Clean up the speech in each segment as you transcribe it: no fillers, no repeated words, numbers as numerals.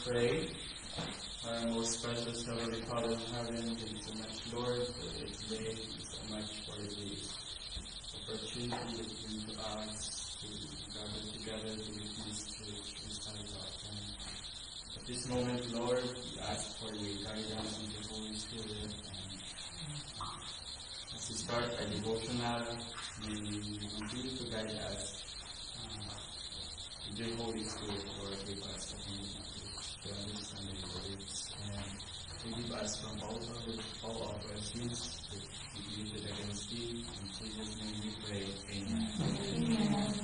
pray. Our most precious Heavenly Father in heaven, thank you so much, Lord, for this day. Thank you so much for the opportunity that you give to us to gather together to witness to this time of our time. At this moment, Lord, we ask for your guidance in the Holy Spirit. And as we start our devotional, may you continue to guide us with your Holy Spirit, Lord, give us the to understand your words and to give us from all of our sins that we committed against thee. In Jesus' name we pray. Amen. Amen.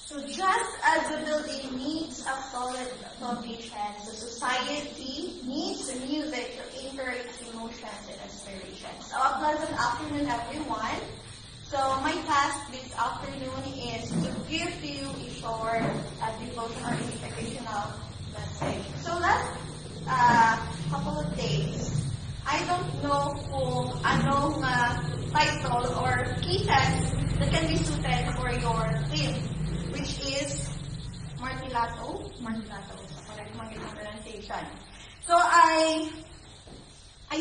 So just as the building needs a solid foundation, the society needs music to anchor its emotions and aspirations. So a pleasant afternoon, everyone. So my task this afternoon is to give to you a short devotion or inspirational message. So last couple of days, I don't know kung anong title or key text that can be suited for your theme, which is Martilato, so correct mga pronunciation. So I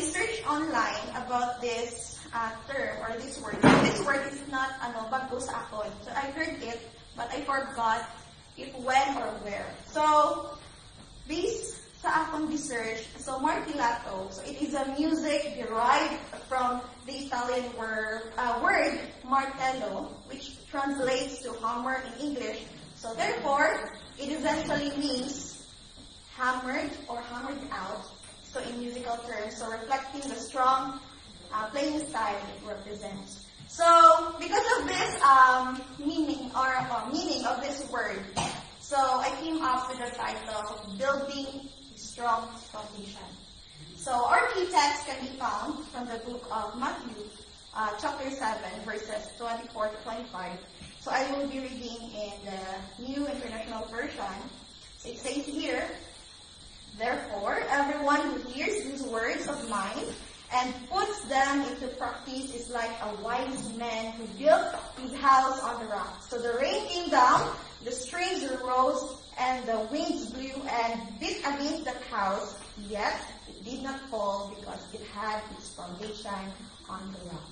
searched online about this term or this word. This word is not bago sa akin. So I heard it, but I forgot if when or where. So based sa akong research, so Martilato, so it is a music derived from the Italian word martello, which translates to hammer in English. So therefore, it essentially means hammered or hammered out. So in musical terms, so reflecting the strong playing style it represents. So because of this meaning of this word, so I came up with the title Building a Strong Foundation. So our key text can be found from the book of Matthew, chapter 7, verses 24 to 25. So I will be reading in the New International Version. So it says here, "Therefore, everyone who hears these words of mine and puts them into practice is like a wise man who built his house on the rock. So the rain came down, the streams rose, and the winds blew and beat against that house, yet it did not fall because it had its foundation on the rock."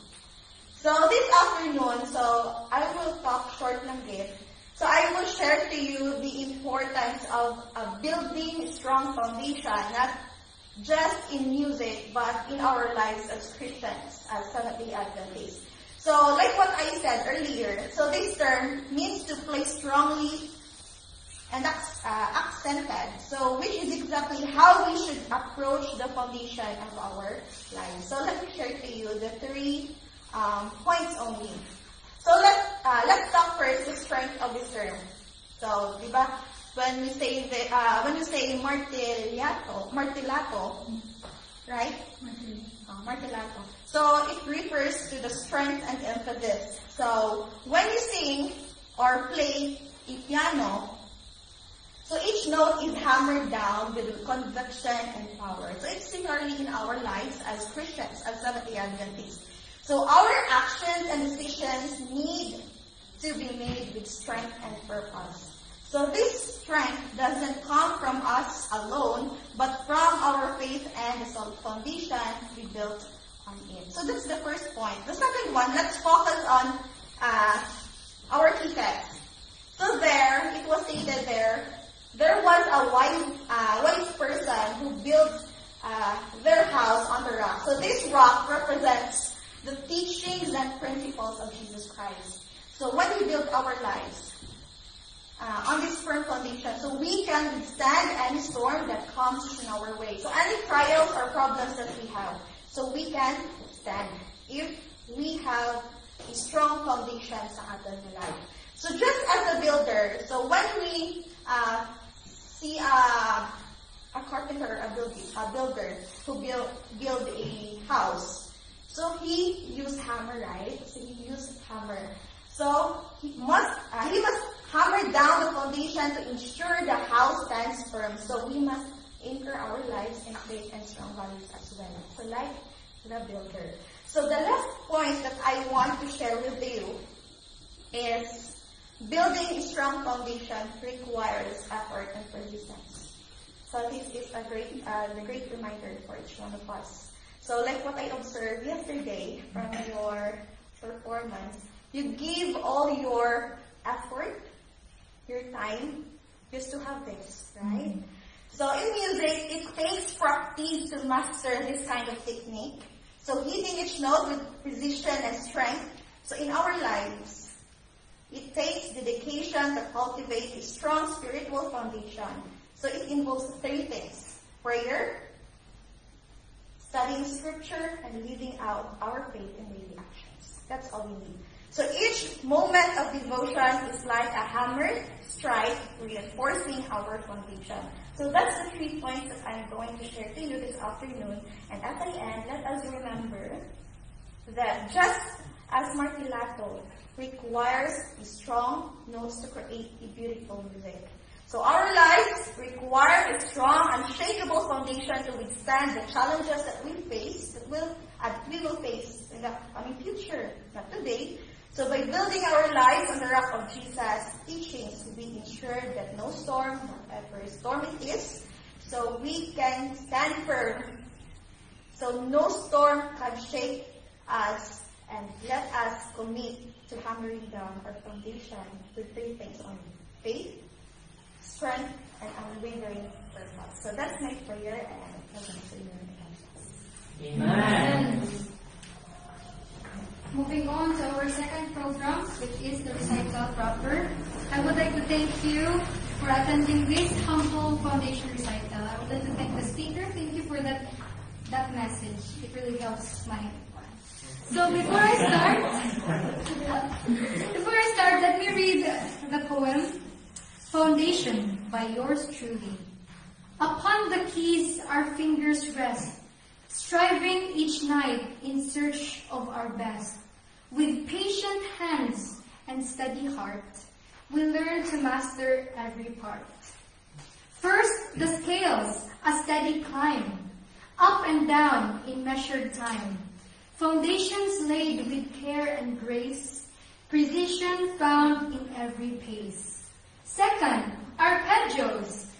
So this afternoon, so I will talk short lang bit. So I will share to you the importance of building a strong foundation, not just in music, but in our lives as Christians, as Seventh-day Adventists. So like what I said earlier, so this term means to play strongly and accented, so which is exactly how we should approach the foundation of our lives. So let me share to you the three points only. So let's talk first the strength of this term. So, diba, when we say martilato, right? Martilato. So it refers to the strength and emphasis. So when you sing or play a piano, so each note is hammered down with conviction and power. So it's similarly in our lives as Christians, as Seventh-day Adventists. So our actions and decisions need to be made with strength and purpose. So this strength doesn't come from us alone, but from our faith and the solid foundation we built on it. So that's the first point. The second one, let's focus on our key text. So there, it was stated there was a wise person who built their house on the rock. So this rock represents the teachings and principles of Jesus Christ. So when we build our lives on this firm foundation, so we can withstand any storm that comes in our way. So any trials or problems that we have, so we can stand if we have a strong foundation sa ating life. So just as a builder, so when we see a carpenter, a builder who build a house, so he used hammer, right? So he used hammer. So he must hammer down the foundation to ensure the house stands firm. So we must anchor our lives in faith and strong values as well. So like the builder. So the last point that I want to share with you is building a strong foundation requires effort and persistence. So this is a great reminder for each one of us. So like what I observed yesterday from your performance, you give all your effort, your time, just to have this, right? So in music, it takes practice to master this kind of technique. So hitting each note with precision and strength. So in our lives, it takes dedication to cultivate a strong spiritual foundation. So it involves 3 things: prayer, studying scripture, and living out our faith in daily actions. That's all we need. So each moment of devotion is like a hammer strike, reinforcing our foundation. So that's the 3 points that I'm going to share to you this afternoon. And at the end, let us remember that just as Martilato requires a strong nose to create a beautiful music, so our lives require a strong, unshakable foundation to withstand the challenges that we face, we will face in the coming future, not today. So by building our lives on the rock of Jesus' teachings, we ensure that no storm, whatever storm it is, so we can stand firm. So no storm can shake us, and let us commit to hammering down our foundation with 3 things only: faith, strength, and unwavering purpose. So that's my prayer, and I'm going to pray. Amen. Moving on to our second program, which is the recital proper. I would like to thank you for attending this humble foundation recital. I would like to thank the speaker. Thank you for that message. It really helps my one. So before I start, let me read the poem Foundation by yours truly. Upon the keys our fingers rest, striving each night in search of our best. With patient hands and steady heart, we learn to master every part. First, the scales, a steady climb, up and down in measured time. Foundations laid with care and grace, precision found in every pace. Second, arpeggios,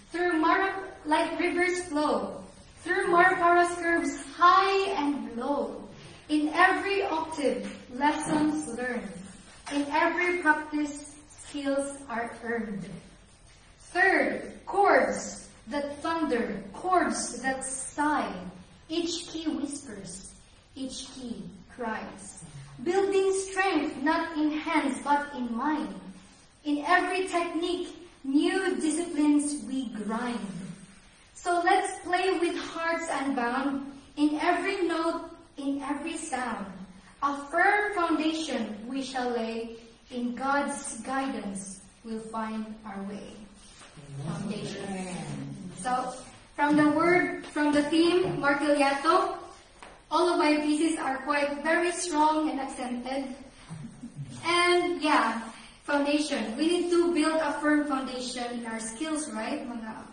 like rivers flow, through Marpara's curves high and low. In every octave, lessons learned. In every practice, skills are earned. Third, chords that thunder, chords that sigh. Each key whispers, each key cries. Building strength not in hands but in mind. In every technique, new disciplines we grind. So let's play with hearts unbound, in every note, in every sound. A firm foundation we shall lay, in God's guidance we'll find our way. Foundation. So, from the theme, Martilato, all of my pieces are quite very strong and accented. And yeah, foundation. We need to build a firm foundation in our skills, right? Mga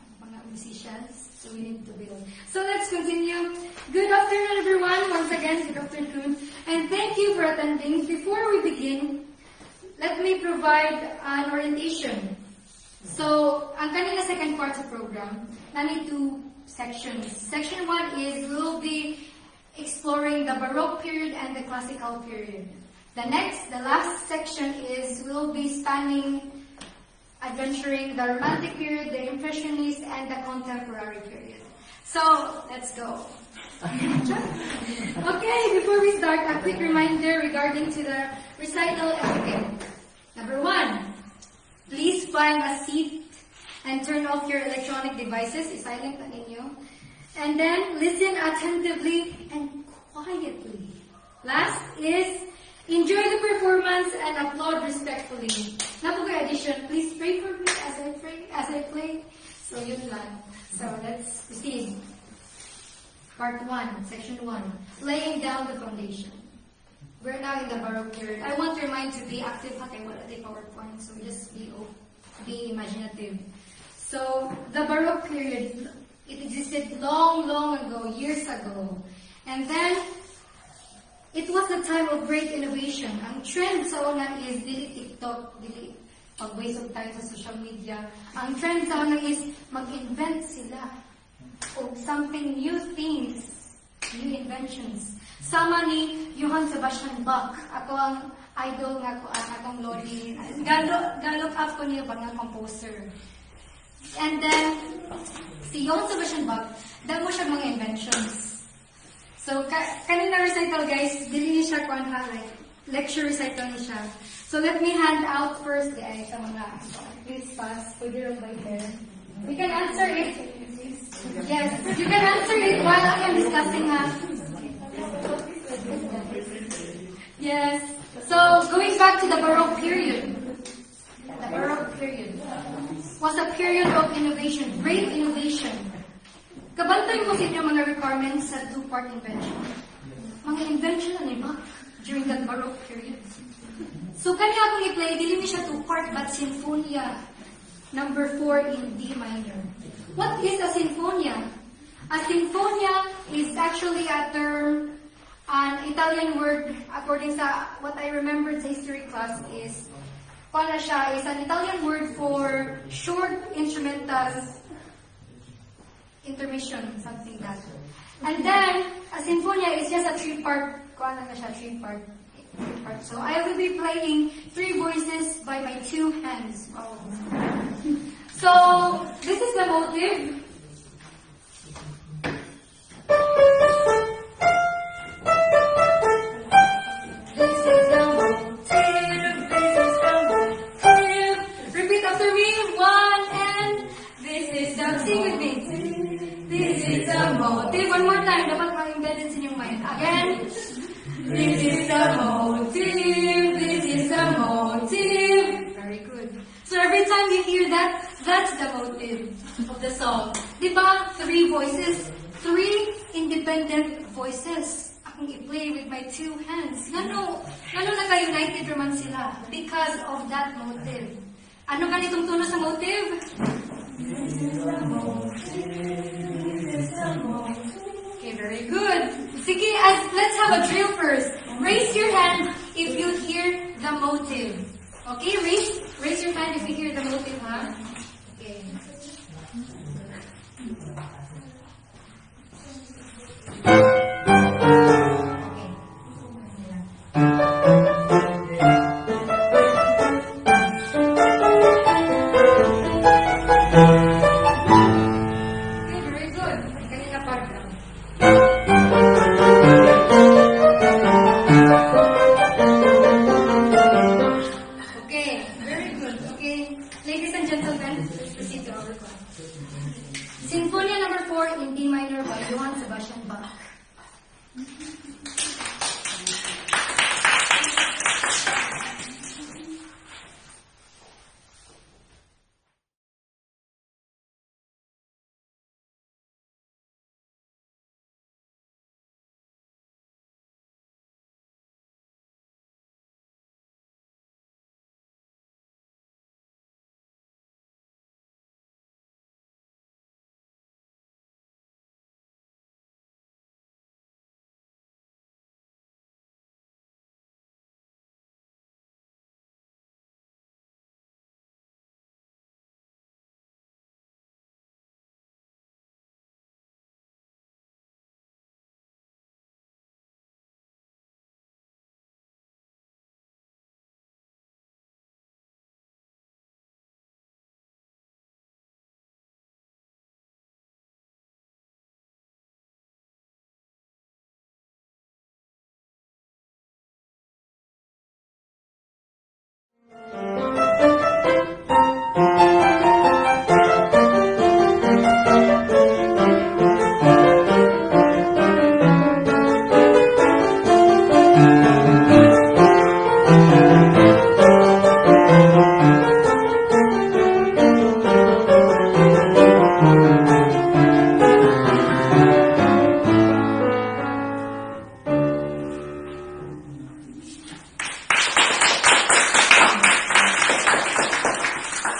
musicians. So we need to build. So let's continue. Good afternoon, everyone. Once again, good afternoon. And thank you for attending. Before we begin, let me provide an orientation. So, ang kanina second part sa program, nani 2 sections. Section 1 is we will be exploring the Baroque period and the Classical period. The last section is we will be adventuring the Romantic period, the Impressionist, and the Contemporary period. So, let's go. Okay, before we start, a quick reminder regarding to the recital etiquette. Number 1, please find a seat and turn off your electronic devices. Silent na ninyo. And then, listen attentively and quietly. Last is, enjoy the performance and applaud respectfully. Napugoy addition, please pray for me as I play. So yun lang. So let's proceed. Part 1, Section 1, laying down the foundation. We're now in the Baroque period. I want your mind to be active. Okay, wala di PowerPoint, so just be imaginative. So the Baroque period, It existed long, long ago, years ago. And then, it was the time of great innovation. Ang trend sa una is dili TikTok, dili pag-waste of time sa social media. Ang trend sa una is mag-invent sila of something new things, new inventions. Sama ni Johann Sebastian Bach, ako ang idol nga ko, akong loli. Galok up ko niya ba nga composer. And then, si Johann Sebastian Bach, damo siya mga inventions. So, kanina recital guys, dili niya siya kuan ha, like, lecture recital niya siya. So, let me hand out first guys sa mga, please pass, pwede rin by there. We can answer it. Yes, you can answer it while I am discussing ha. Yes. So, going back to the Baroque period. The Baroque period was a period of innovation, great innovation. Kabantay mo sa inyo mga requirements sa two-part invention. Mga invention na ni Bach during that Baroque period. So, kanya akong i-play, dili ni siya two-part, but Sinfonia number 4 in D minor. What is a sinfonia? A sinfonia is actually a term, an Italian word, according sa what I remembered sa history class is, pala siya, is an Italian word for short instrumental intermission, something like that. And then, a sinfonia is just a three-part, three-part. So I will be playing 3 voices by my 2 hands. Oh. So, this is the motive. This is the motive, this is the motive. Repeat after me, 1 and this is the, sing with me. This is the motive. One more time, dapat ma-embedded in your mind. Again. This is the motive, this is the motive. Very good. So every time you hear that, that's the motive of the song. Diba? 3 voices, 3 independent voices. Akong i-play with my 2 hands. Ngano naka-united naman sila? Because of that motive. Ano ganitong tuno sa motive? This is the motive, this is the motive. Okay, very good. Sige, let's have a drill first. Raise your hand if you hear the motive. Okay, raise your hand if you hear the motive, huh? Okay. Okay, very good. Kanina part lang. Okay, very good. Okay, ladies and gentlemen, let's proceed to our class. Sinfonia number 4 in D minor by Johann Sebastian Bach.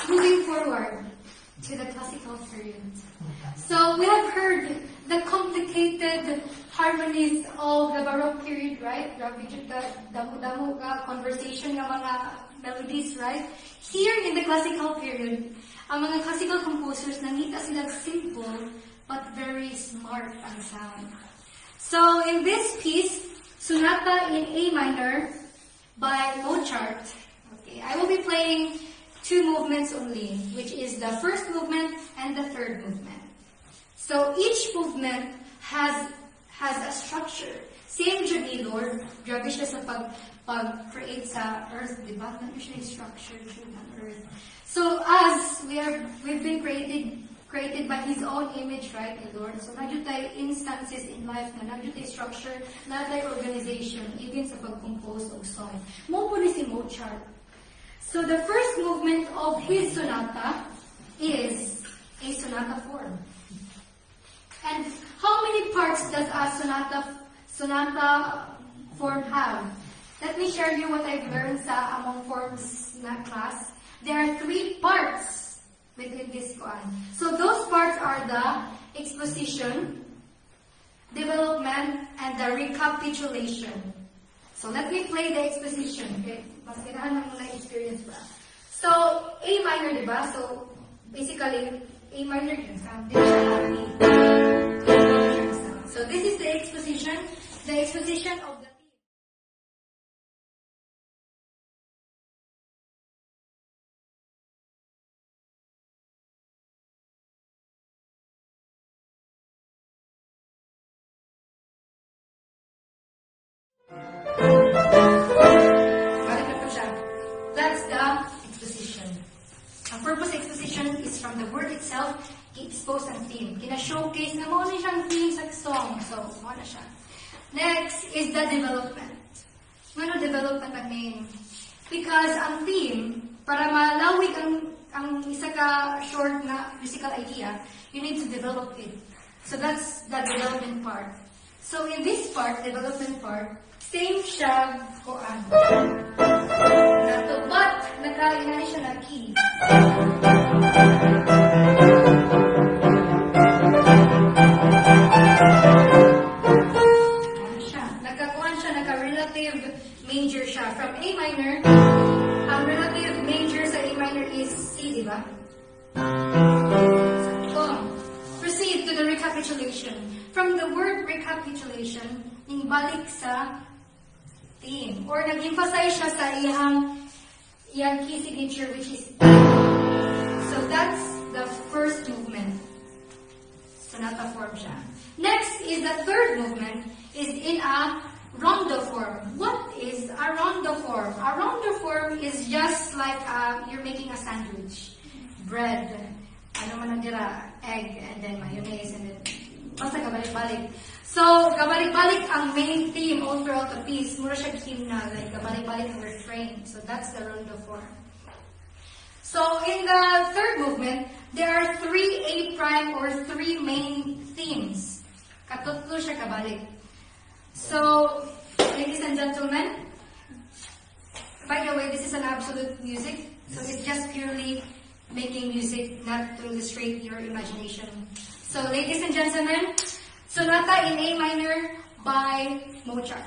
Moving forward to the classical period. So we have sophisticated harmonies of the Baroque period, right? Grabe jud ka, damo-damo ka, conversation ng mga melodies, right? Here in the classical period, ang mga classical composers, nangita sila simple but very smart ang sound. So in this piece, Sonata in A minor by Mozart, okay, I will be playing two movements only, which is the first movement and the third movement. So each movement has a structure. Same Judy Lord, grabe siya sa pag-create sa earth, di ba? Ano siya yung structure on earth. So as we've been created by His own image, right, the Lord. So nadyo tayo instances in life na nadyo tayo structure, nadyo tayo organization, even sa pag-compose of song. Mo po ni si Mozart. So the first movement of his sonata is a sonata form. And how many parts does a sonata form have? Let me share you what I've learned sa among forms na class. There are 3 parts within this one. So those parts are the exposition, development, and the recapitulation. So let me play the exposition. Okay? Mas kailangan mo na experience ba? So A minor, diba? So basically, A minor yung sound. So this is the exposition of the theme. Balik na po siya. That's the exposition. Ang purpose exposition is from the word itself, i-expose ang theme. Kina-showcase na mo na siyang theme sa song. So, mo na siya. Next is the development. Ano development ang name? Because ang theme, para malawig ang isa ka short na musical idea, you need to develop it. So that's the development part. So in this part, development part, same siya koan. But nakainani siya na key. Naka-relative major siya. From A minor, ang relative major sa A minor is C, di ba? So, proceed to the recapitulation. From the word recapitulation, inbalik sa theme. Or nag-emphasize siya sa iyang key signature, which is E. So that's the first movement. Sonata form siya. Next is the third movement, is in a rondo form. What is a rondo form? A rondo form is just like you're making a sandwich. Bread, ano man ang dira, egg, and then mayonnaise, and then basta kabalik-balik. So, kabalik-balik ang main theme all throughout the piece. Mura siya hymnal, like kabalik-balik ang refrain. So that's the rondo form. So in the third movement, there are 3 A prime or 3 main themes. Katutlo siya kabalik. So, ladies and gentlemen, by the way, this is an absolute music. So it's just purely making music, not to illustrate your imagination. So, ladies and gentlemen, Sonata in A minor by Mozart.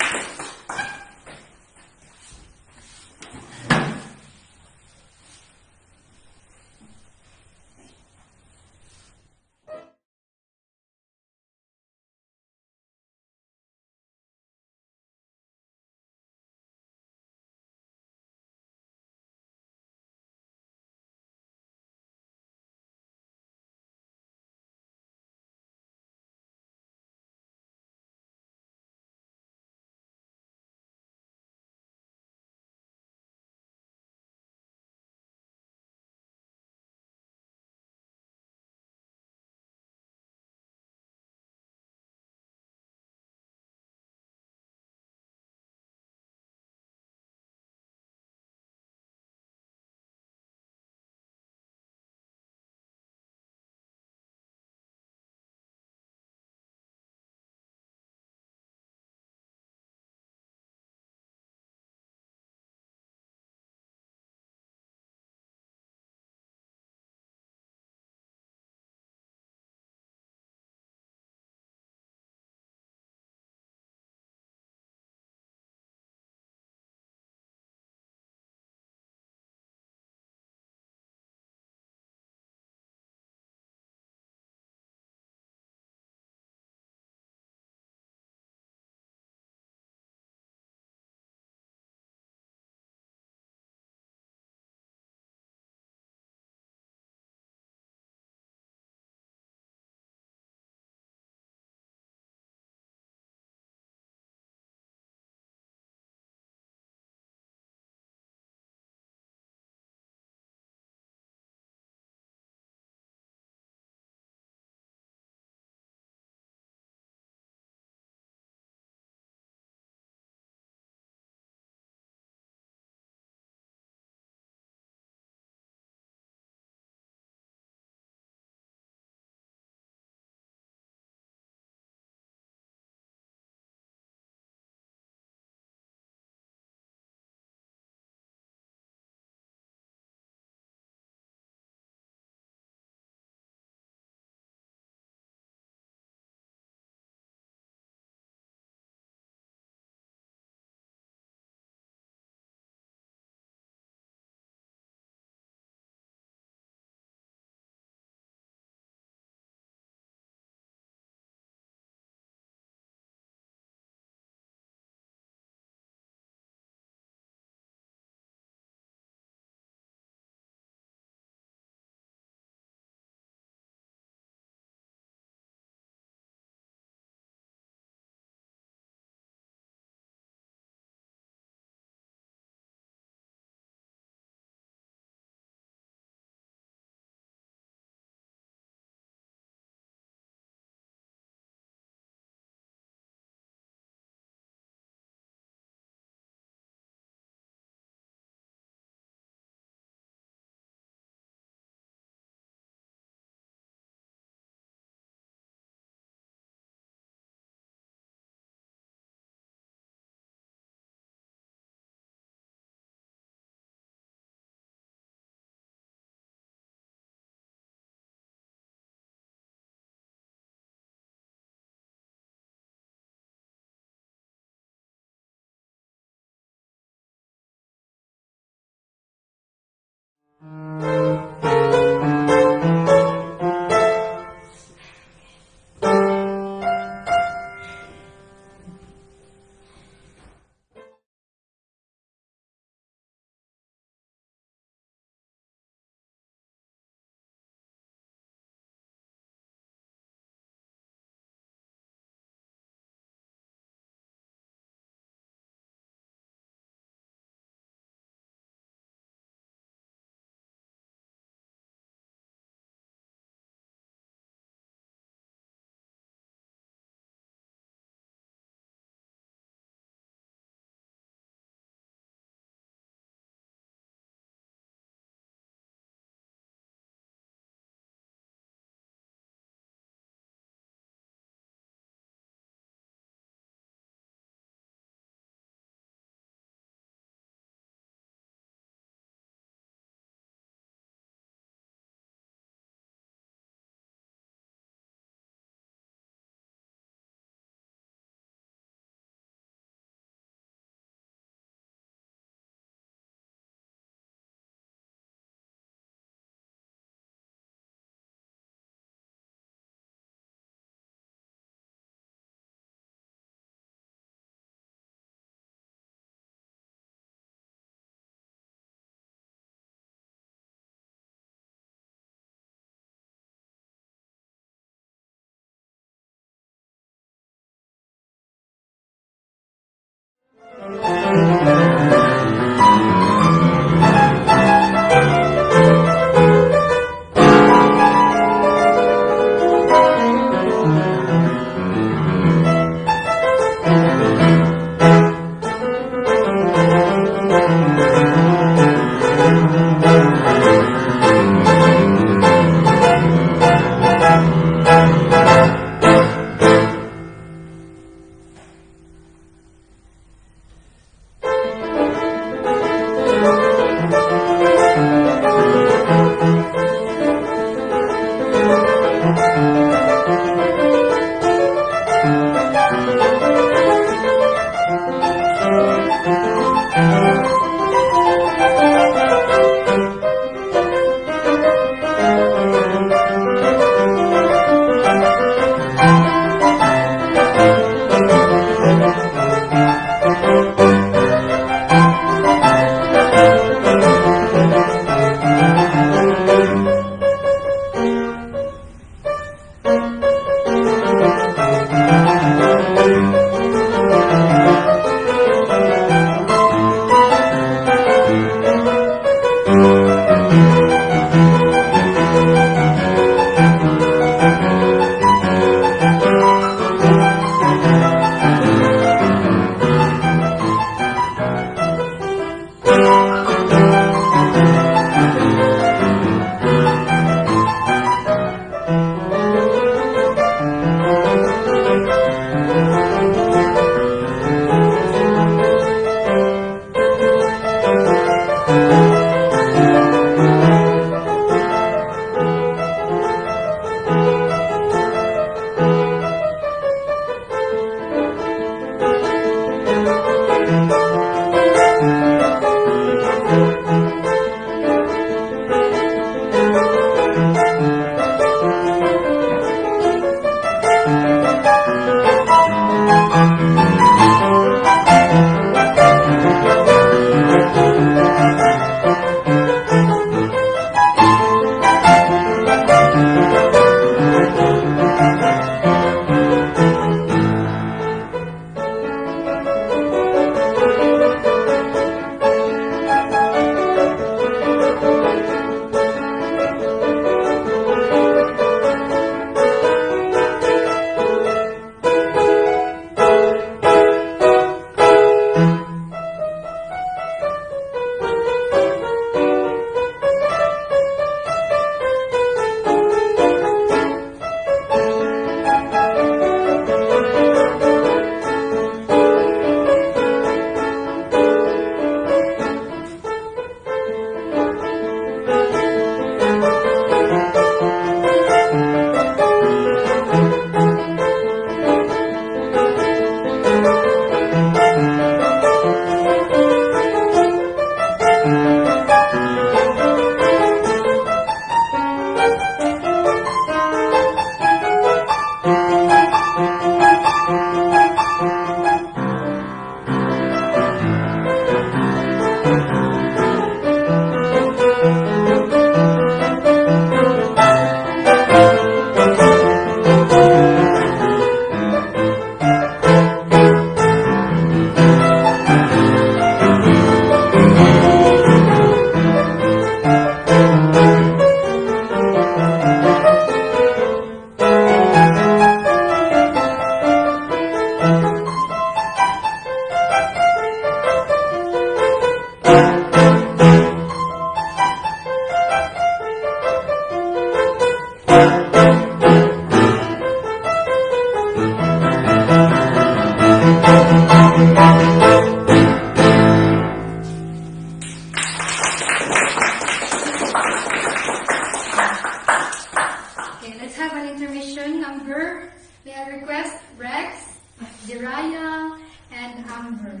Jiraya, and Amber.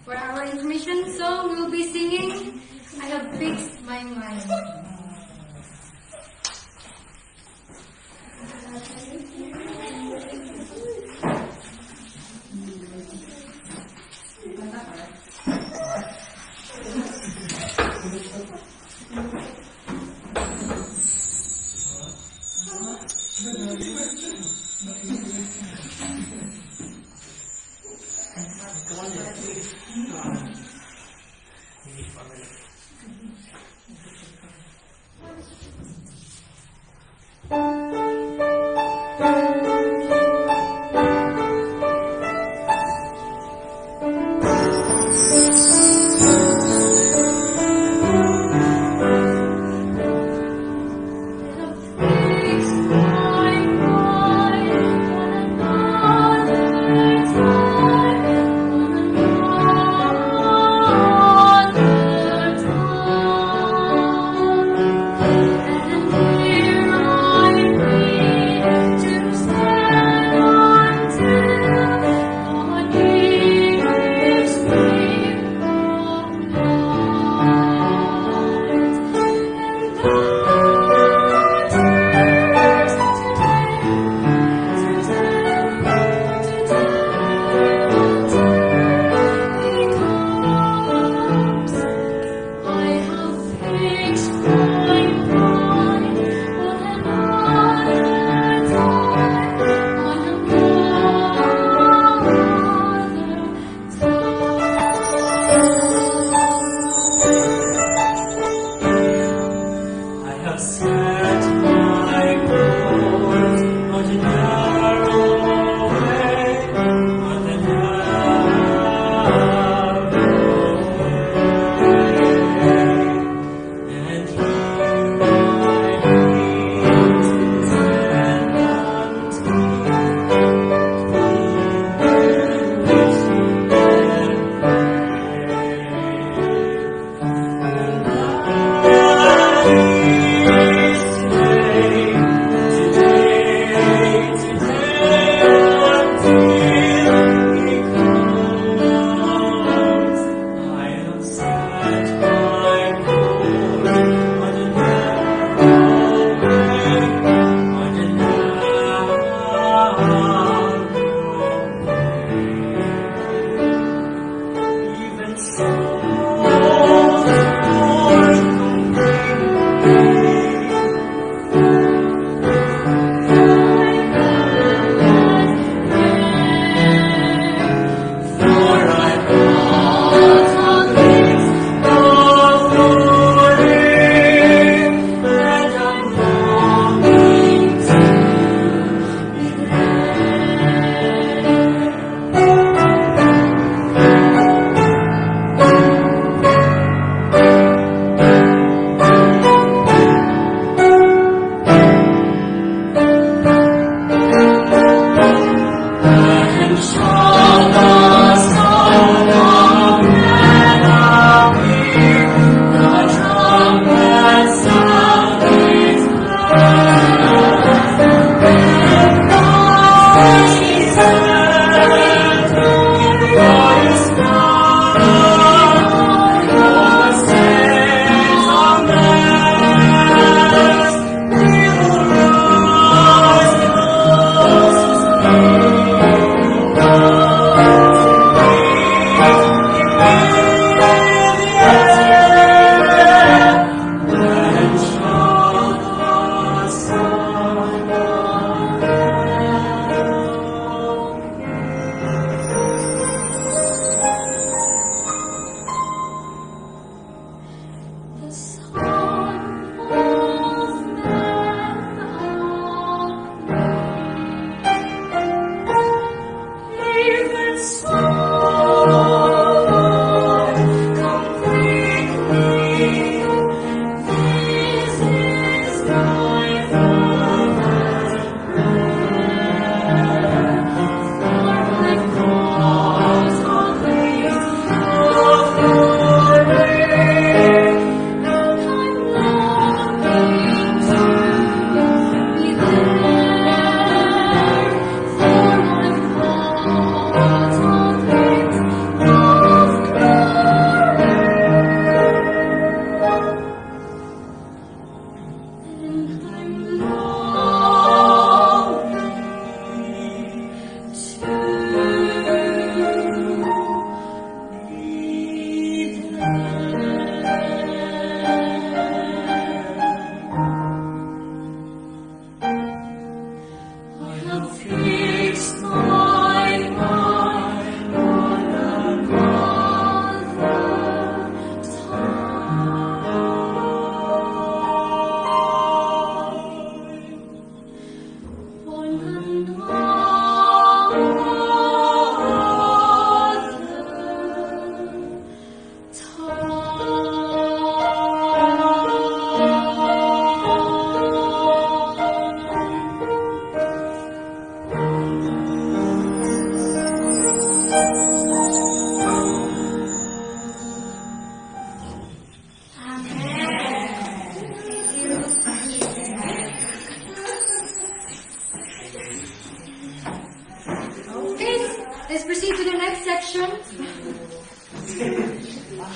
For our intermission song, we'll be singing I Have Fixed My Mind. Come on,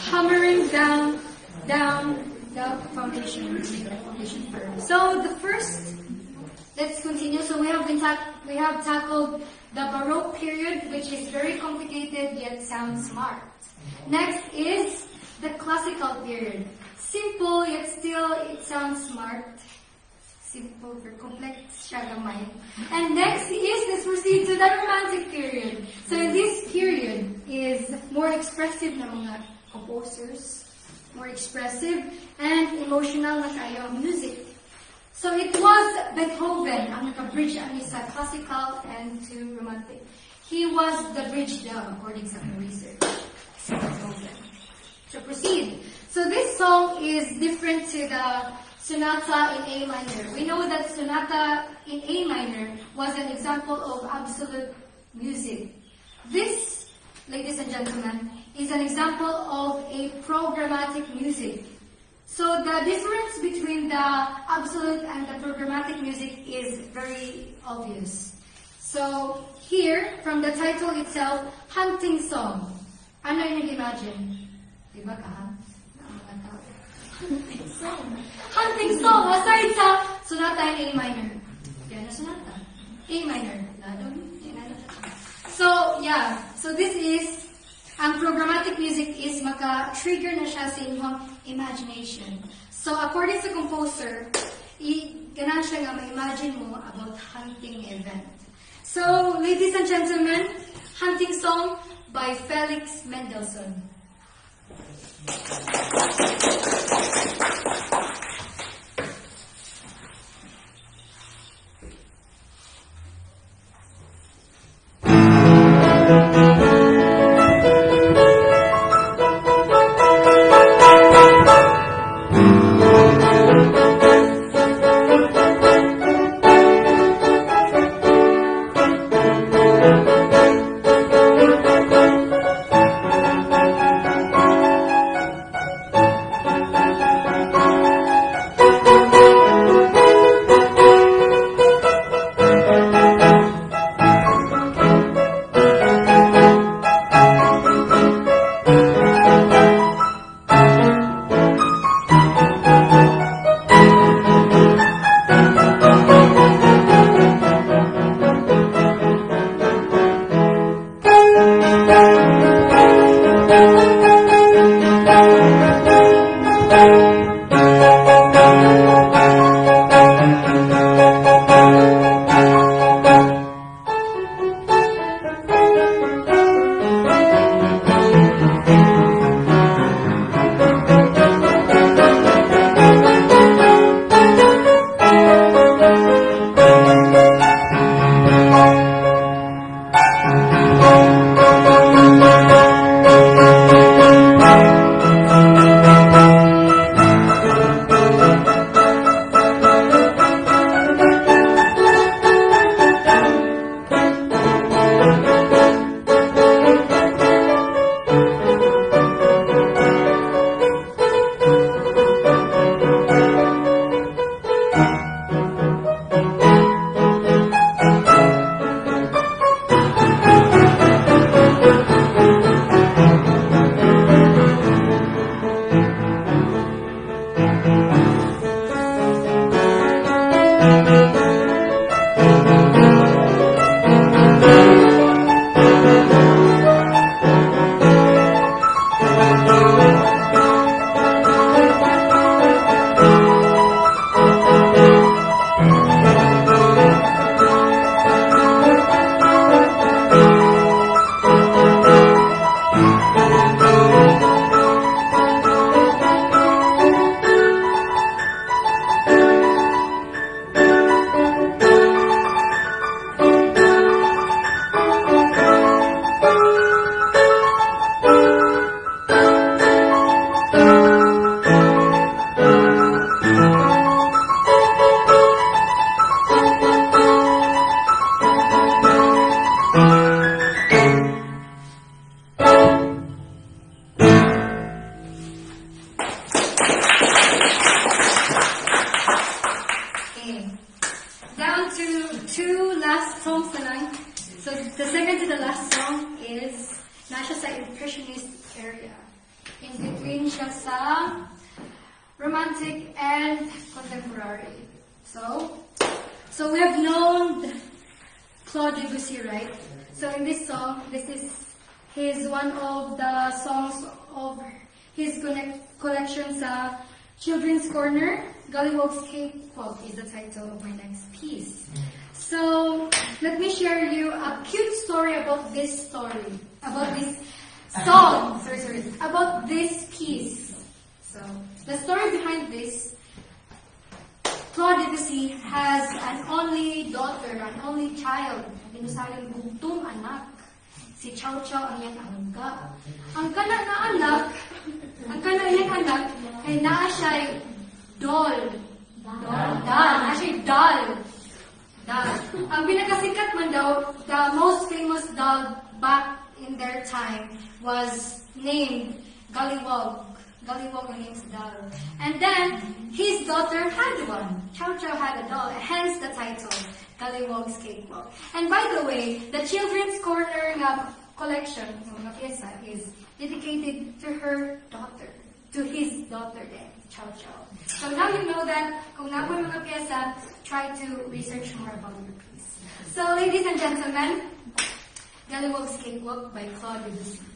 hammering down the foundation firm. So the first, let's continue. So we have tackled the Baroque period, which is very complicated yet sounds smart. Next is the classical period. Simple yet still it sounds smart. Simple pero complex siya gamay. And next is, let's proceed to the Romantic period. So in this period is more expressive na mga composers, more expressive and emotional na kayo music. So it was Beethoven ang naka-bridge ani sa classical and to romantic. He was the bridge daw according sa research. So Beethoven. So proceed. So this song is different to the Sonata in A minor. We know that Sonata in A minor was an example of absolute music. This, ladies and gentlemen, is an example of a programmatic music. So the difference between the absolute and the programmatic music is very obvious. So here, from the title itself, Hunting Song. Ano yung imagine? Diba ka? Hunting song, aside sa sonata in A minor. Yan na sonata. A minor. So, yeah. So this is, ang programmatic music is maka-trigger na siya sa inyong imagination. So according sa composer, ganan siya nga ma-imagine mo about hunting event. So, ladies and gentlemen, Hunting Song by Felix Mendelssohn. In between siya sa romantic and contemporary. So we have known Claude Debussy, right? So in this song, this is one of the songs of his collection sa Children's Corner. Gollywog's Cakewalk is the title of my next piece. So let me share you a cute story about this song. About this piece. So the story behind this, Claude Debussy has an only daughter, an only child, pinusalang bugtong anak. Si Chow Chow ang iyang angka. Ang kana iyang anak ay naa siya doll. Ang pinakasikat man daw, the most famous doll back in their time was named Gollywog. Gollywog ang name's doll. And then, his daughter had one. Chow Chow had a doll, hence the title, Gollywog's Cakewalk. And by the way, the Children's Corner collection, mga pyesa, is dedicated to her daughter, to his daughter then, Chow Chow. So now you know that, kung na po mga pyesa, try to research more about your piece. So ladies and gentlemen, Gollywog's Cakewalk by Claude Debussy.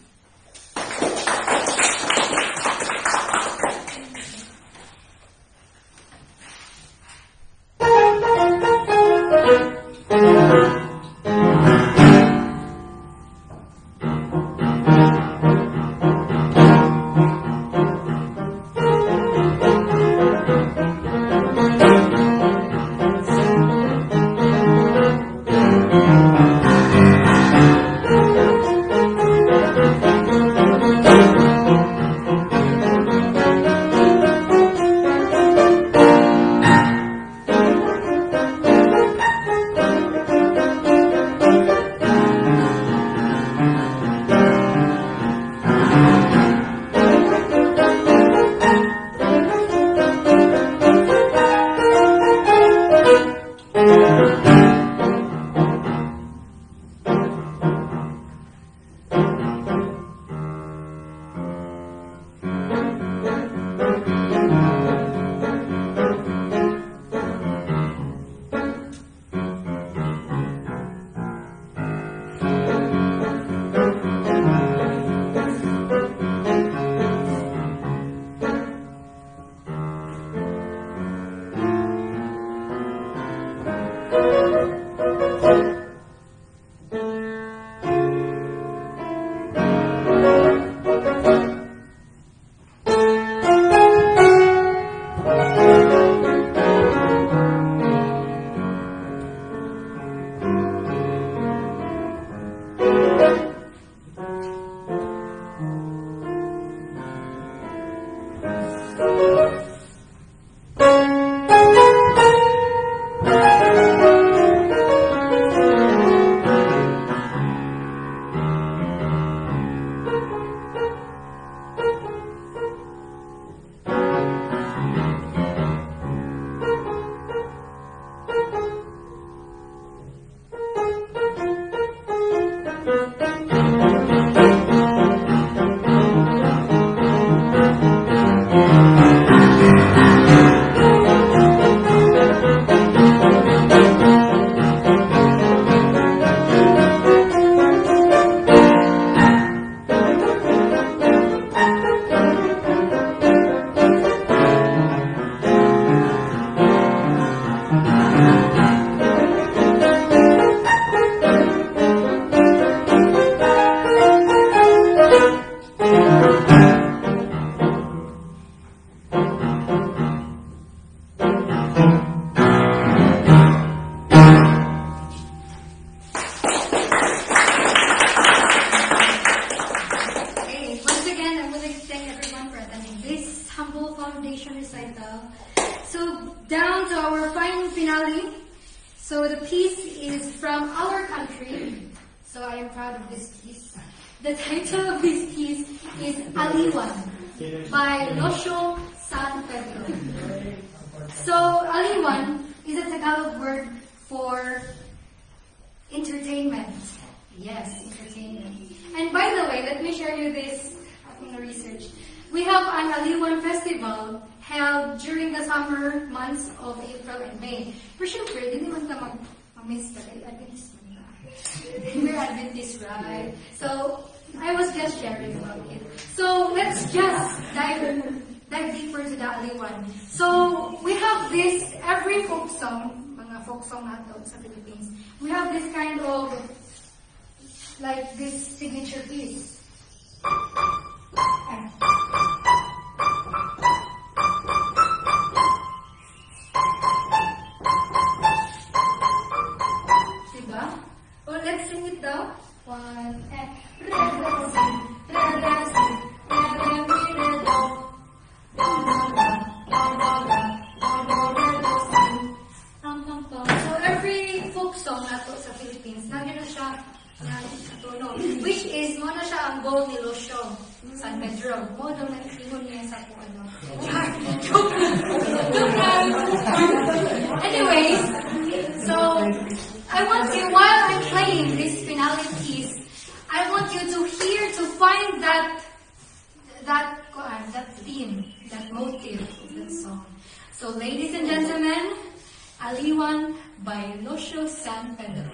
So the piece is from our country. So I am proud of this piece. The title of this piece is Aliwan by Losyo San Pedro. So Aliwan is a Tagalog word for entertainment. Yes, entertainment. And by the way, let me share you this research. we have an Aliwan festival held during the summer months of April and May. Pero syempre, hindi naman ka mag-miss ka kay Adventist man na. We're Adventist, right? So, I was just sharing about it. So, let's just dive deeper to the Aliwan. So, we have this, every folk song, mga folk song nato sa Philippines, we have this kind of, like this signature piece. Diba? Oh, let's sing it down. One, and so every folk song nato sa Philippines, nandiyan na siya tunog, which is mo na siya ang goal ni Lucio San Pedro. Mo daw na isingon niya sa kung ano. Anyways, so I want you, while I'm playing this finale piece, I want you to hear, to find that theme, that motive of that song. So ladies and gentlemen, Aliwan by Lucio San Pedro.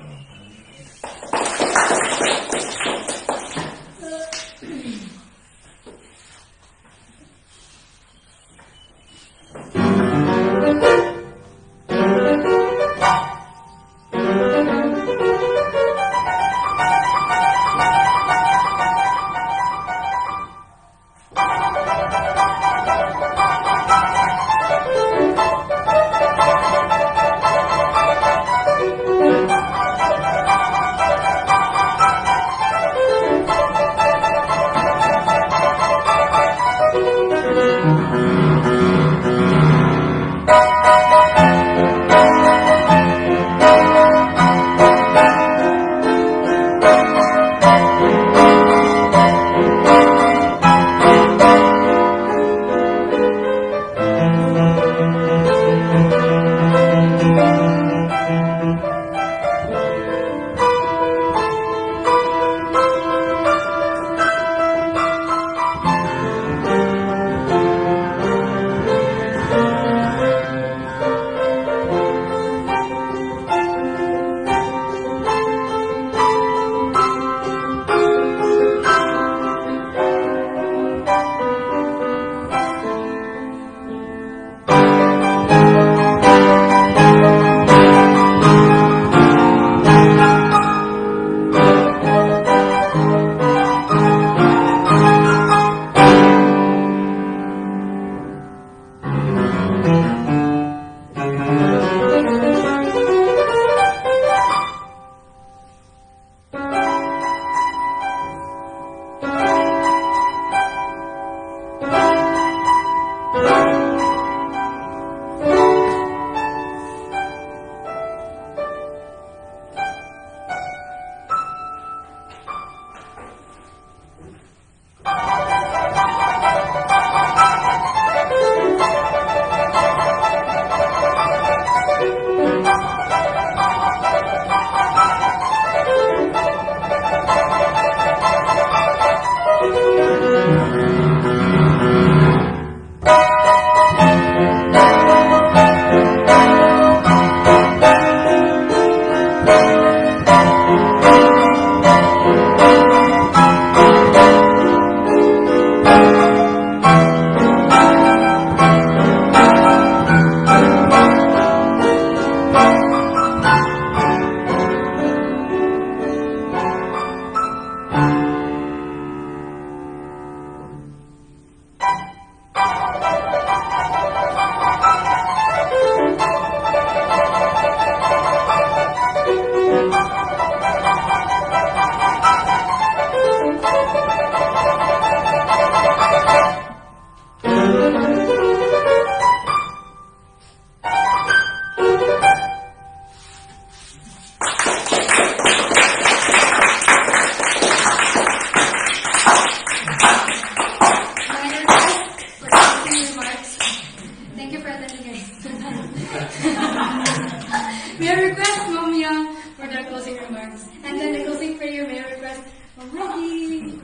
May I request, Mom Young, for the closing remarks? And then the closing prayer, may I request, Mom Reggie.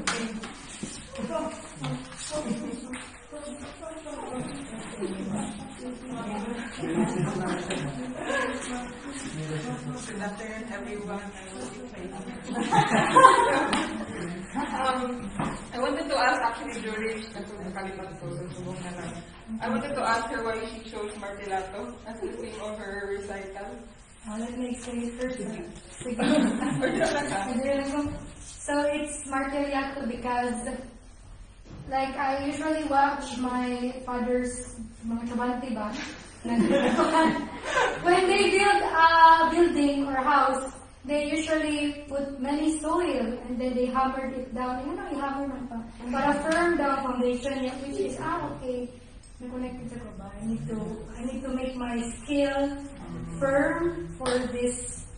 Okay. Good afternoon, everyone. I wanted to ask actually Julie, I wanted to ask her why she chose Martelato as the theme of her recital. Let me explain it first. So it's Martelato because, like, I usually watch my father's mga kabante ba? When they build a building or house, they usually put many soil and then they hammered it down. You know, i-hammer man pa. Para firm down foundation, which is, okay, na-connected ako ba? I need to make my skill firm for this.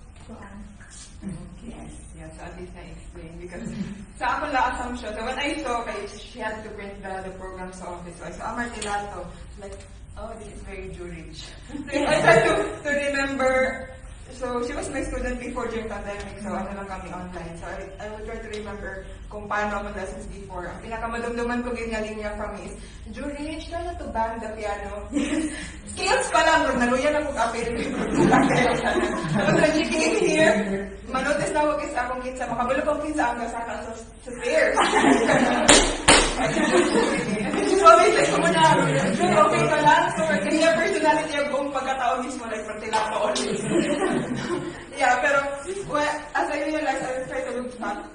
Yes, at least I explained because sa ako la assumption. So when I saw, she had to print the program sa office. So I saw Martelato, like, oh, this is very Jewish. So I tried to remember. So she was my student before during pandemic, so ano lang kami online. So I would try to remember kung paano ako lessons before. Ang pinakamadumduman ko gingaling niya from me is, Julie, try na to bang the piano. Skills pa lang, naluyan ako kapit. Tapos nag-checking here, manotis na ako kisa akong kitsa, makabalo kong kitsa ang kasaka sa stairs. She's always like, okay ka lang. So, kanya personality yung buong pagkatao mismo, like, Martelato always. Yeah, pero, well, as I realized, I try to look back.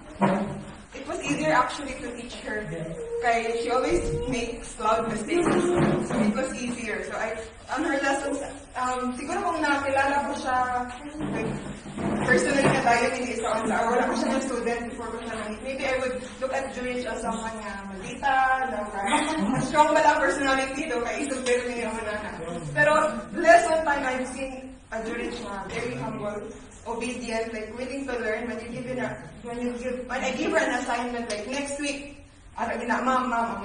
It was easier actually to teach her. Kaya she always makes loud mistakes. So, it was easier. So, on her lessons, siguro kung nakilala ko siya, like, personally na tayo, hindi sa onsa, or wala ko siya ng student before ko siya na-meet, maybe I would look at Jewish as someone na malita, na strong ba lang personality do, kaya isang pero niya naman na. Pero less one time I've seen a Jewish na very humble, obedient, like willing to learn. When I give her an assignment, like next week, ma'am, I'm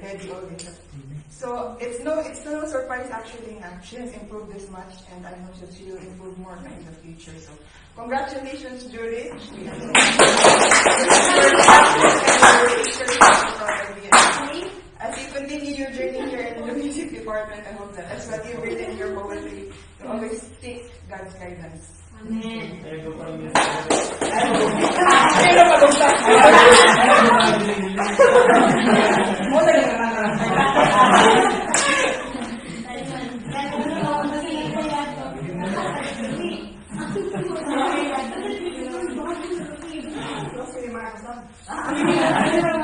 ready already. So it's no surprise actually na she has improved this much, and I know that she will improve more in the future. So congratulations, Julie. As you continue your journey here in the music department, I hope that as what you read in your poetry, you always take God's guidance. Amen.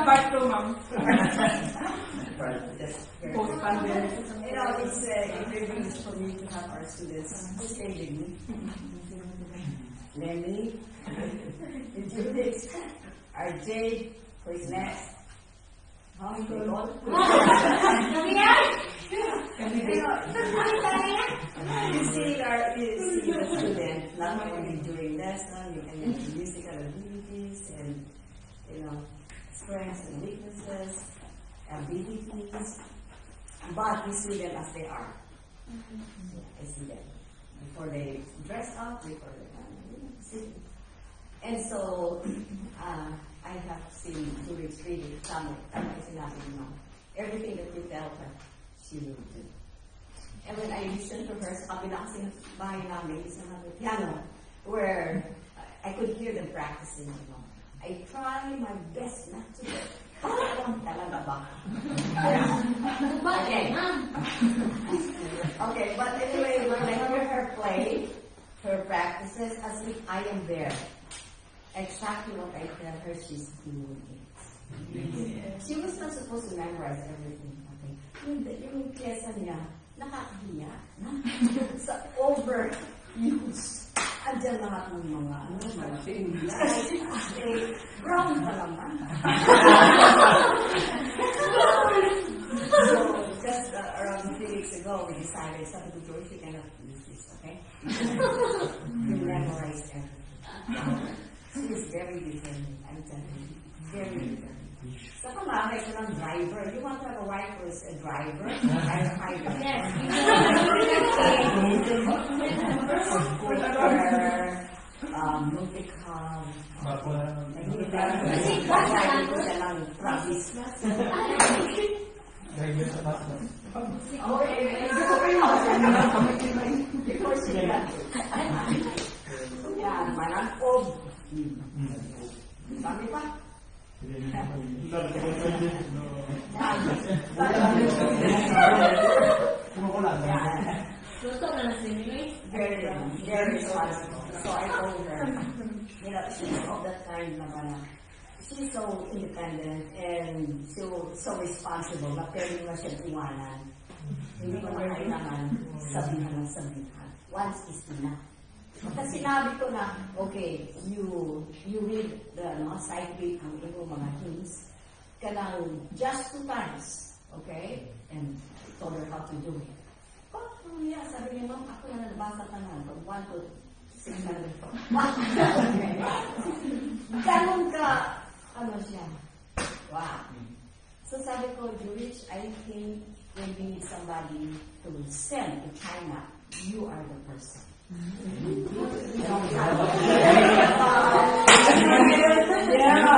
Part 2, ma'am. It's a privilege for me to have our students standing. Lenny, Judith, RJ, who is next? How you going on? You see the student not only doing lesson, you can have musical abilities and strengths and weaknesses, abilities, but we see them as they are. I see them before they dress up, before they sit. And so I have seen Julie really come everything that we tell her, she will do. And when I listen to her, sa kabila kasi ng bahay namin, sa piano, where I could hear them practicing. I try my best not to. Talaga ba? Okay, but anyway, when I hear her play, her practices, as if I am there. Exactly what I tell her she's doing it. She was not supposed to memorize everything. Okay? Yung pyesa niya, nakakahiya. Sa overuse. Andiyan lahat ng mga brown pa naman. So, just around 3 weeks ago, we decided, sabi ko, George, we cannot use this, okay? We memorize everything. She is very determined, I'm telling you. Very determined. So, pamamay ko ng driver. You want to have a wife who is a driver? Yes. Multicam. Driving ko siya ng province. Very, very responsible. So I told her, you know, she's of that kind na she's so independent and so responsible na pwede mo siya iwanan. Hindi mo na kailangan sabihan ng sabihan. Once is enough. Kasi sinabi ko na, okay, you read the cyclic ang iyong mga hymns, kanang just 2 times, okay? And told her how to do it. Oh, yeah, sabi niya, ma'am, ako na nabasa ka na, from 1 to 600. Ganun ka, ano siya? Wow. So sabi ko, Jewish, I think when we need somebody to send to China, you are the person. Yeah.